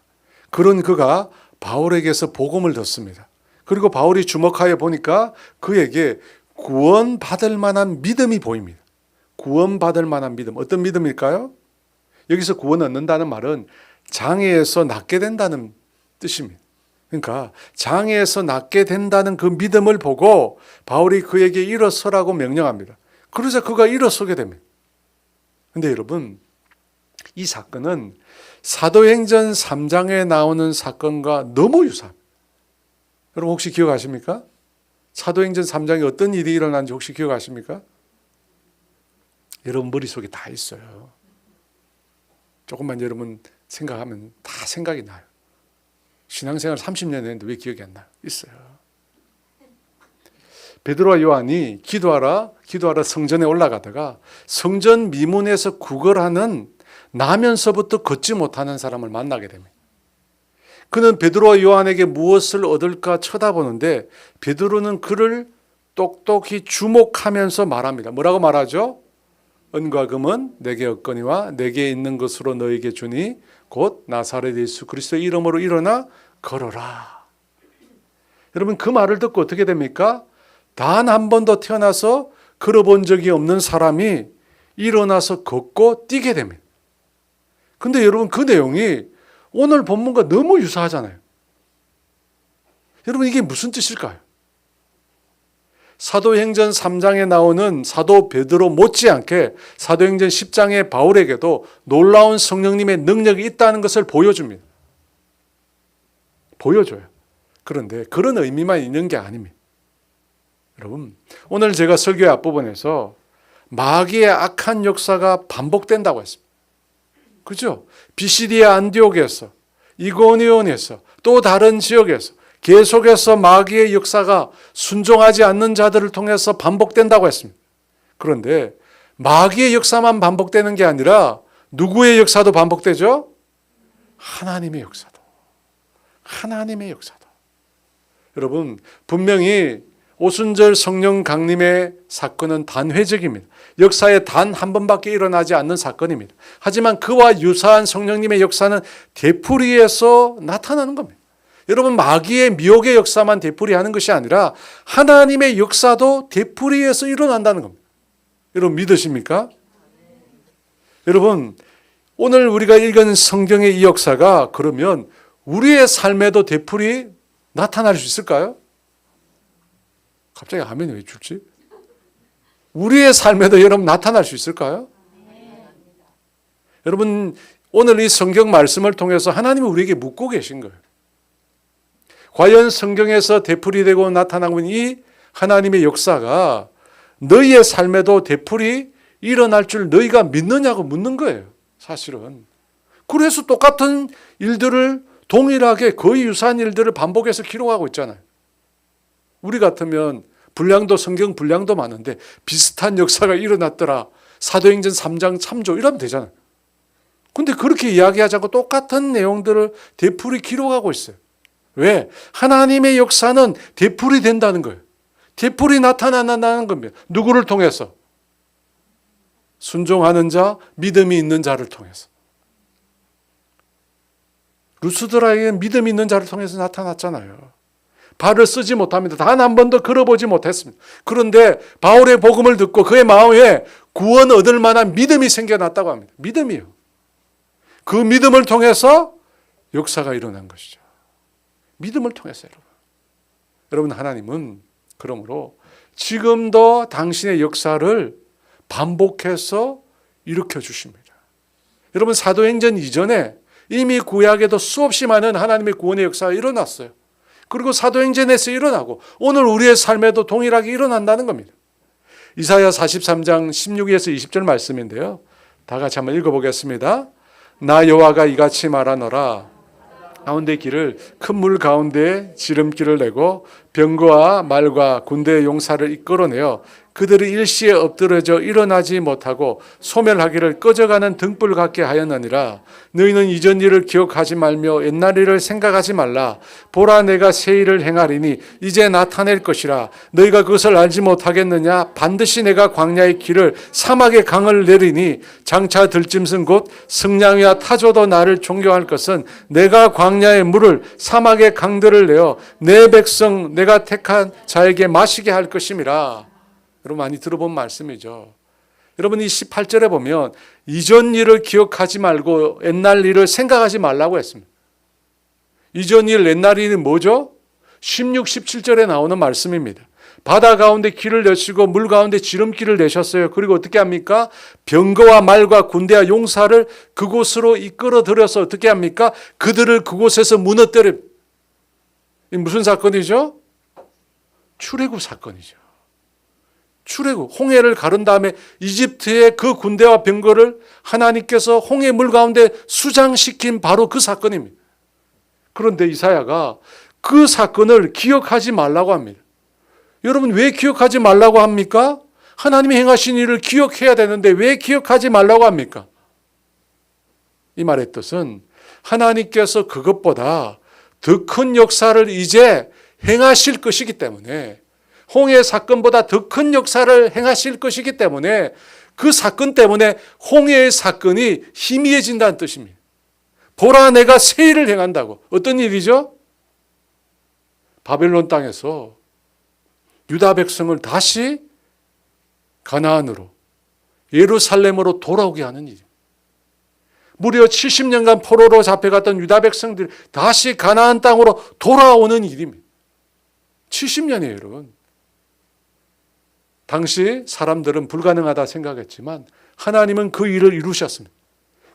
그런 그가 바울에게서 복음을 듣습니다. 그리고 바울이 주목하여 보니까 그에게 구원받을 만한 믿음이 보입니다. 구원받을 만한 믿음. 어떤 믿음일까요? 여기서 구원 얻는다는 말은 장애에서 낫게 된다는 뜻입니다. 그러니까 장애에서 낫게 된다는 그 믿음을 보고 바울이 그에게 일어서라고 명령합니다. 그러자 그가 일어서게 됩니다. 그런데 여러분, 이 사건은 사도행전 3장에 나오는 사건과 너무 유사합니다. 여러분 혹시 기억하십니까? 사도행전 3장에 어떤 일이 일어난지 혹시 기억하십니까? 여러분 머릿속에 다 있어요. 조금만 여러분 생각하면 다 생각이 나요. 신앙생활 30년 했는데 왜 기억이 안 나요? 있어요. 베드로와 요한이 기도하라 성전에 올라가다가 성전 미문에서 구걸하는 나면서부터 걷지 못하는 사람을 만나게 됩니다. 그는 베드로와 요한에게 무엇을 얻을까 쳐다보는데 베드로는 그를 똑똑히 주목하면서 말합니다. 뭐라고 말하죠? 은과 금은 내게 없거니와 내게 있는 것으로 너에게 주니 곧 나사렛 예수 그리스도의 이름으로 일어나 걸어라. 여러분 그 말을 듣고 어떻게 됩니까? 단 한 번도 태어나서 걸어본 적이 없는 사람이 일어나서 걷고 뛰게 됩니다. 근데 여러분 그 내용이 오늘 본문과 너무 유사하잖아요. 여러분 이게 무슨 뜻일까요? 사도행전 3장에 나오는 사도 베드로 못지않게 사도행전 10장의 바울에게도 놀라운 성령님의 능력이 있다는 것을 보여줍니다. 보여줘요. 그런데 그런 의미만 있는 게 아닙니다. 여러분 오늘 제가 설교의 앞부분에서 마귀의 악한 역사가 반복된다고 했습니다. 그죠? 비시디아 안디옥에서, 이고니온에서, 또 다른 지역에서 계속해서 마귀의 역사가 순종하지 않는 자들을 통해서 반복된다고 했습니다. 그런데 마귀의 역사만 반복되는 게 아니라 누구의 역사도 반복되죠? 하나님의 역사도. 하나님의 역사도. 여러분 분명히 오순절 성령 강림의 사건은 단회적입니다. 역사에 단 한 번밖에 일어나지 않는 사건입니다. 하지만 그와 유사한 성령님의 역사는 되풀이해서 나타나는 겁니다. 여러분 마귀의 미혹의 역사만 되풀이하는 것이 아니라 하나님의 역사도 되풀이해서 일어난다는 겁니다. 여러분 믿으십니까? 여러분 오늘 우리가 읽은 성경의 이 역사가 그러면 우리의 삶에도 되풀이 나타날 수 있을까요? 갑자기 아멘이 왜 줄지? 우리의 삶에도 여러분 나타날 수 있을까요? 여러분 오늘 이 성경 말씀을 통해서 하나님이 우리에게 묻고 계신 거예요. 과연 성경에서 되풀이되고 나타나고 있는 이 하나님의 역사가 너희의 삶에도 되풀이 일어날 줄 너희가 믿느냐고 묻는 거예요. 사실은. 그래서 똑같은 일들을 동일하게 거의 유사한 일들을 반복해서 기록하고 있잖아요. 우리 같으면 성경 분량도 많은데 비슷한 역사가 일어났더라. 사도행전 3장 참조 이러면 되잖아요. 근데 그렇게 이야기하지 않고 똑같은 내용들을 되풀이 기록하고 있어요. 왜? 하나님의 역사는 되풀이 된다는 거예요. 되풀이 나타난다는 겁니다. 누구를 통해서? 순종하는 자, 믿음이 있는 자를 통해서. 루스드라에게는 믿음이 있는 자를 통해서 나타났잖아요. 발을 쓰지 못합니다. 단 한 번도 걸어보지 못했습니다. 그런데 바울의 복음을 듣고 그의 마음에 구원 얻을 만한 믿음이 생겨났다고 합니다. 믿음이요. 그 믿음을 통해서 역사가 일어난 것이죠. 믿음을 통해서 여러분 하나님은 그러므로 지금도 당신의 역사를 반복해서 일으켜 주십니다. 여러분 사도행전 이전에 이미 구약에도 수없이 많은 하나님의 구원의 역사가 일어났어요. 그리고 사도행전에서 일어나고 오늘 우리의 삶에도 동일하게 일어난다는 겁니다. 이사야 43장 16에서 20절 말씀인데요. 다 같이 한번 읽어보겠습니다. 나 여호와가 이같이 말하노라. 가운데 길을 큰 물 가운데 지름길을 내고 병거와 말과 군대의 용사를 이끌어내어 그들이 일시에 엎드러져 일어나지 못하고 소멸하기를 꺼져가는 등불 같게 하였느니라. 너희는 이전 일을 기억하지 말며 옛날 일을 생각하지 말라. 보라 내가 새 일을 행하리니 이제 나타낼 것이라. 너희가 그것을 알지 못하겠느냐. 반드시 내가 광야의 길을 사막의 강을 내리니 장차 들짐승 곧 승냥이와 타조도 나를 존경할 것은 내가 광야의 물을 사막의 강들을 내어 내 백성 내가 택한 자에게 마시게 할 것임이라. 여러분 많이 들어본 말씀이죠. 여러분 이 18절에 보면 이전 일을 기억하지 말고 옛날 일을 생각하지 말라고 했습니다. 이전 일, 옛날 일은 뭐죠? 16, 17절에 나오는 말씀입니다. 바다 가운데 길을 내시고 물 가운데 지름길을 내셨어요. 그리고 어떻게 합니까? 병거와 말과 군대와 용사를 그곳으로 이끌어 들여서 어떻게 합니까? 그들을 그곳에서 무너뜨려. 이 무슨 사건이죠? 출애굽 사건이죠. 출애굽, 홍해를 가른 다음에 이집트의 그 군대와 병거를 하나님께서 홍해 물 가운데 수장시킨 바로 그 사건입니다. 그런데 이사야가 그 사건을 기억하지 말라고 합니다. 여러분 왜 기억하지 말라고 합니까? 하나님이 행하신 일을 기억해야 되는데 왜 기억하지 말라고 합니까? 이 말의 뜻은 하나님께서 그것보다 더 큰 역사를 이제 행하실 것이기 때문에 홍해 사건보다 더 큰 역사를 행하실 것이기 때문에 그 사건 때문에 홍해의 사건이 희미해진다는 뜻입니다. 보라 내가 새 일을 행한다고. 어떤 일이죠? 바벨론 땅에서 유다 백성을 다시 가나안으로, 예루살렘으로 돌아오게 하는 일. 무려 70년간 포로로 잡혀갔던 유다 백성들이 다시 가나안 땅으로 돌아오는 일입니다. 70년이에요, 여러분. 당시 사람들은 불가능하다 생각했지만 하나님은 그 일을 이루셨습니다.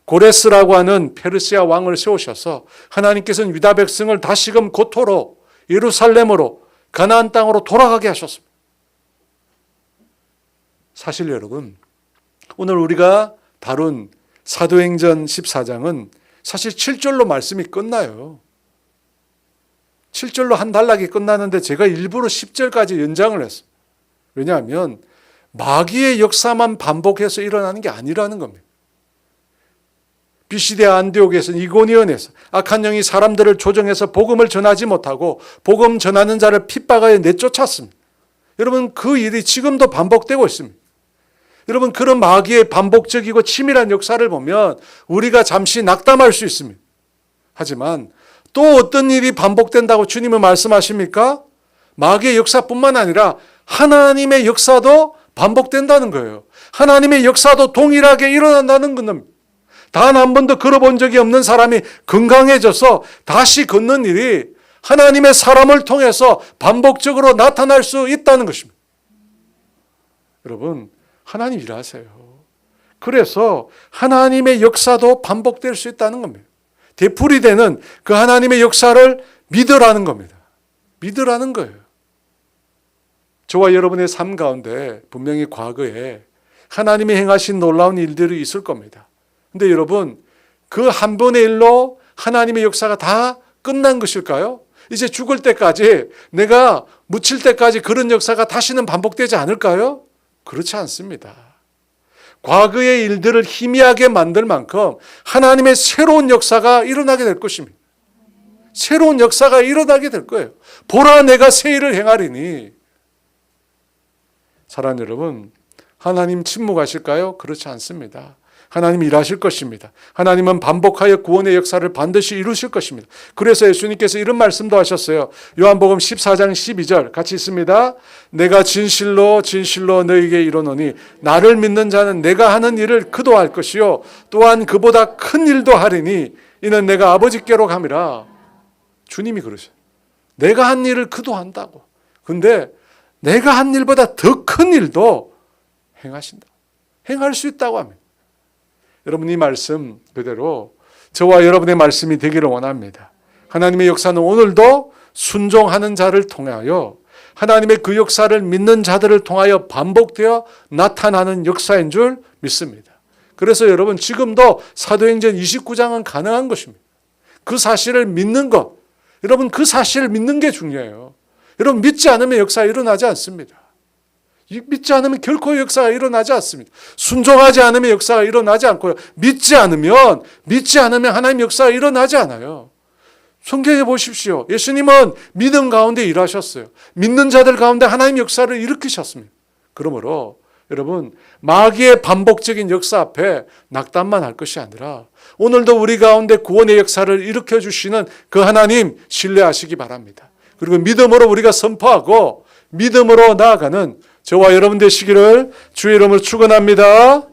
고레스라고 하는 페르시아 왕을 세우셔서 하나님께서는 유다 백성을 다시금 고토로 예루살렘으로 가나안 땅으로 돌아가게 하셨습니다. 사실 여러분, 오늘 우리가 다룬 사도행전 14장은 사실 7절로 말씀이 끝나요. 7절로 한 단락이 끝나는데 제가 일부러 10절까지 연장을 했어요. 왜냐하면 마귀의 역사만 반복해서 일어나는 게 아니라는 겁니다. 비시대 안디옥에서, 이고니온에서 악한 영이 사람들을 조종해서 복음을 전하지 못하고 복음 전하는 자를 핍박하여 내쫓았습니다. 여러분, 그 일이 지금도 반복되고 있습니다. 여러분, 그런 마귀의 반복적이고 치밀한 역사를 보면 우리가 잠시 낙담할 수 있습니다. 하지만 또 어떤 일이 반복된다고 주님은 말씀하십니까? 마귀의 역사뿐만 아니라 하나님의 역사도 반복된다는 거예요. 하나님의 역사도 동일하게 일어난다는 겁니다. 단 한 번도 걸어본 적이 없는 사람이 건강해져서 다시 걷는 일이 하나님의 사람을 통해서 반복적으로 나타날 수 있다는 것입니다. 여러분, 하나님 일하세요. 그래서 하나님의 역사도 반복될 수 있다는 겁니다. 되풀이 되는 그 하나님의 역사를 믿으라는 겁니다. 믿으라는 거예요. 저와 여러분의 삶 가운데 분명히 과거에 하나님이 행하신 놀라운 일들이 있을 겁니다. 근데 여러분, 그 한 번의 일로 하나님의 역사가 다 끝난 것일까요? 이제 죽을 때까지, 내가 묻힐 때까지 그런 역사가 다시는 반복되지 않을까요? 그렇지 않습니다. 과거의 일들을 희미하게 만들 만큼 하나님의 새로운 역사가 일어나게 될 것입니다. 새로운 역사가 일어나게 될 거예요. 보라 내가 새 일을 행하리니. 사랑하는 여러분, 하나님 침묵하실까요? 그렇지 않습니다. 하나님 일하실 것입니다. 하나님은 반복하여 구원의 역사를 반드시 이루실 것입니다. 그래서 예수님께서 이런 말씀도 하셨어요. 요한복음 14장 12절 같이 있습니다. 내가 진실로 진실로 너희에게 이르노니 나를 믿는 자는 내가 하는 일을 그도 할 것이요 또한 그보다 큰 일도 하리니 이는 내가 아버지께로 감이라. 주님이 그러셔요. 내가 한 일을 그도 한다고. 근데 내가 한 일보다 더 큰 일도 행하신다. 행할 수 있다고 합니다. 여러분, 이 말씀 그대로 저와 여러분의 말씀이 되기를 원합니다. 하나님의 역사는 오늘도 순종하는 자를 통하여, 하나님의 그 역사를 믿는 자들을 통하여 반복되어 나타나는 역사인 줄 믿습니다. 그래서 여러분, 지금도 사도행전 29장은 가능한 것입니다. 그 사실을 믿는 것, 여러분, 그 사실을 믿는 게 중요해요. 여러분, 믿지 않으면 역사 일어나지 않습니다. 믿지 않으면 결코 역사가 일어나지 않습니다. 순종하지 않으면 역사가 일어나지 않고요. 믿지 않으면 하나님 역사가 일어나지 않아요. 성경에 보십시오. 예수님은 믿음 가운데 일하셨어요. 믿는 자들 가운데 하나님 역사를 일으키셨습니다. 그러므로 여러분, 마귀의 반복적인 역사 앞에 낙담만 할 것이 아니라 오늘도 우리 가운데 구원의 역사를 일으켜 주시는 그 하나님 신뢰하시기 바랍니다. 그리고 믿음으로 우리가 선포하고 믿음으로 나아가는 저와 여러분 되시기를 주의 이름으로 축원합니다.